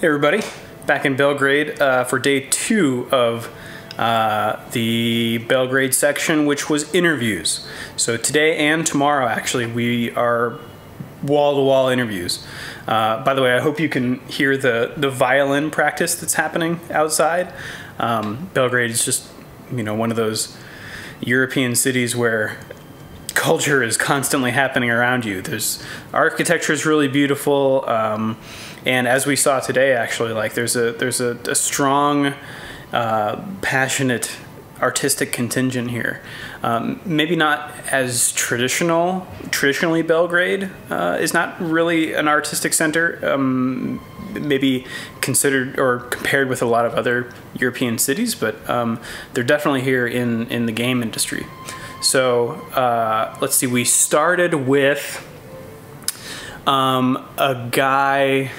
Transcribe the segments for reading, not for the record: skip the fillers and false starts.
Hey everybody, back in Belgrade for day 2 of the Belgrade section, which was interviews. So today and tomorrow, actually, we are wall-to-wall interviews. By the way, I hope you can hear the violin practice that's happening outside. Belgrade is just, you know, one of those European cities where culture is constantly happening around you. Architecture is really beautiful, and as we saw today, actually, like there's a strong, passionate artistic contingent here. Maybe not as traditionally Belgrade is not really an artistic center, maybe considered or compared with a lot of other European cities, but they're definitely here in the game industry. So let's see, we started with a guy,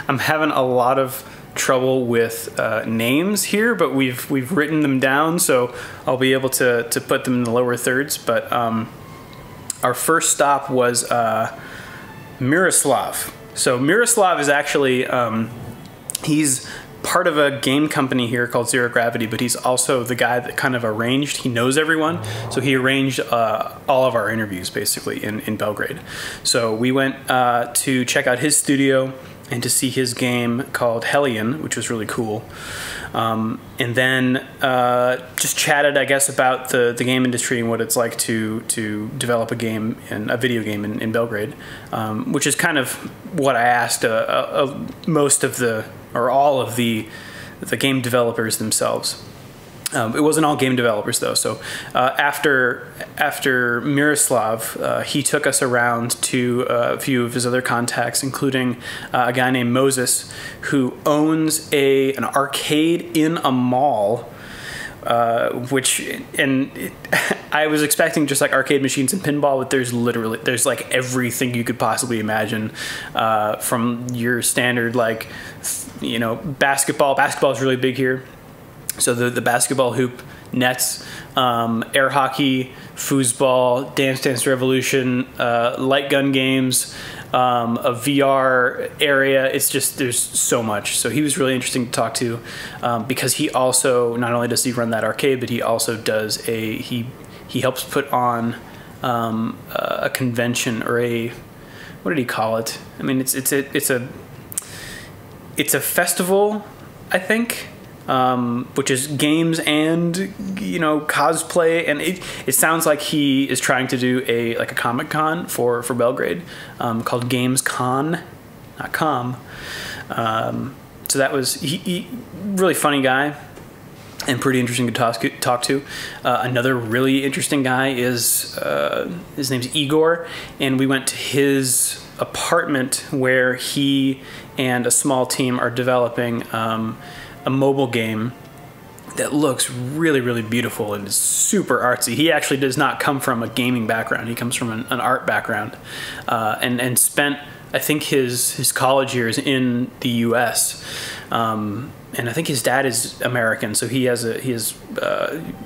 I'm having a lot of trouble with names here, but we've written them down, so I'll be able to put them in the lower thirds. But our first stop was Miroslav. So Miroslav is actually, he's part of a game company here called Zero Gravity, but he's also the guy that kind of arranged, he knows everyone, so he arranged all of our interviews basically in Belgrade. So we went to check out his studio and to see his game called Hellion, which was really cool. And then just chatted, I guess, about the game industry and what it's like to develop a game, and a video game in Belgrade, which is kind of what I asked most of or all of the game developers themselves. It wasn't all game developers though. So after Miroslav, he took us around to a few of his other contacts, including a guy named Moses, who owns an arcade in a mall. I was expecting just like arcade machines and pinball, but there's like everything you could possibly imagine, from your standard, like, you know, basketball. Basketball is really big here. So the basketball hoop, nets, air hockey, foosball, Dance Dance Revolution, light gun games, a VR area. It's just, there's so much. So he was really interesting to talk to, because he also, not only does he run that arcade, but he also does he helps put on a convention, or what did he call it? I mean, it's a festival, I think. Which is games and, you know, cosplay, and it sounds like he is trying to do a Comic-Con for Belgrade, called Games Con, not Com. So that was he really funny guy and pretty interesting to talk to. Another really interesting guy is his name's Igor, and we went to his apartment where he and a small team are developing a mobile game that looks really, really beautiful and is super artsy. He actually does not come from a gaming background. He comes from an art background, and spent, I think, his college years in the U.S. And I think his dad is American, so he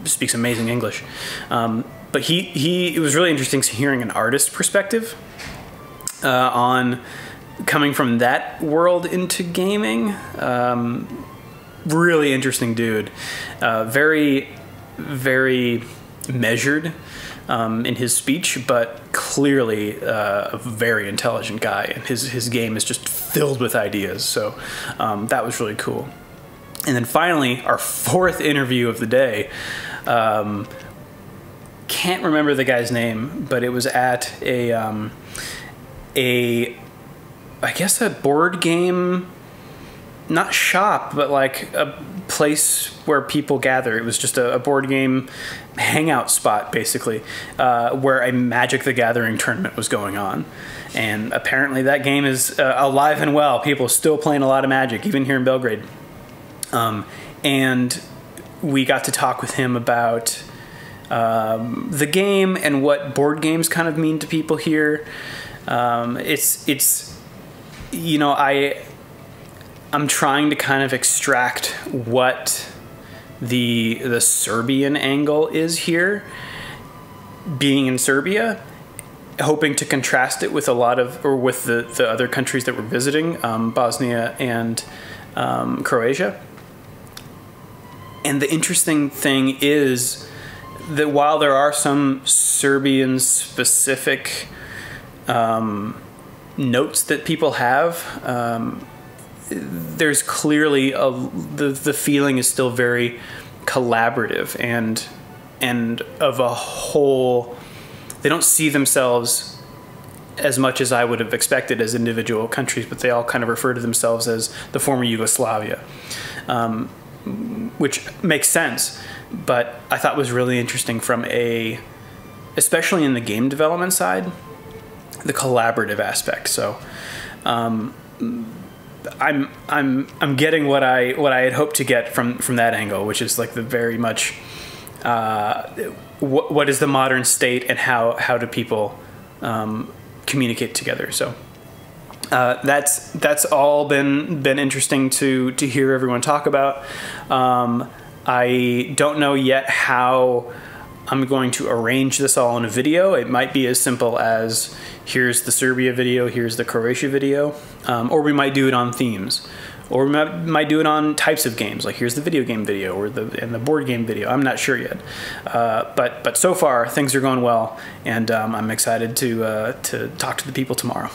speaks amazing English. But it was really interesting hearing an artist perspective on coming from that world into gaming. Really interesting dude, very, very measured in his speech, but clearly a very intelligent guy, and his game is just filled with ideas. So that was really cool. And then finally, our fourth interview of the day, can't remember the guy's name, but it was at I guess a board game, not shop, but like a place where people gather. It was just a board game hangout spot, basically, where a Magic the Gathering tournament was going on. And apparently that game is alive and well. People are still playing a lot of Magic, even here in Belgrade. And we got to talk with him about the game and what board games kind of mean to people here. It's you know, I'm trying to kind of extract what the Serbian angle is here, being in Serbia, hoping to contrast it with a lot of, or with the other countries that we're visiting, Bosnia and Croatia. And the interesting thing is that while there are some Serbian-specific notes that people have, there's clearly the feeling is still very collaborative and of a whole. They don't see themselves as much as I would have expected as individual countries, but they all kind of refer to themselves as the former Yugoslavia, which makes sense. But I thought was really interesting from especially in the game development side, the collaborative aspect. So I'm getting what I had hoped to get from that angle, which is like the very much what is the modern state and how do people communicate together. So that's all been interesting to hear everyone talk about. I don't know yet how I'm going to arrange this all in a video. It might be as simple as here's the Serbia video, here's the Croatia video, or we might do it on themes, or we might do it on types of games, like here's the video game video or the board game video. I'm not sure yet, but so far things are going well, and I'm excited to talk to the people tomorrow.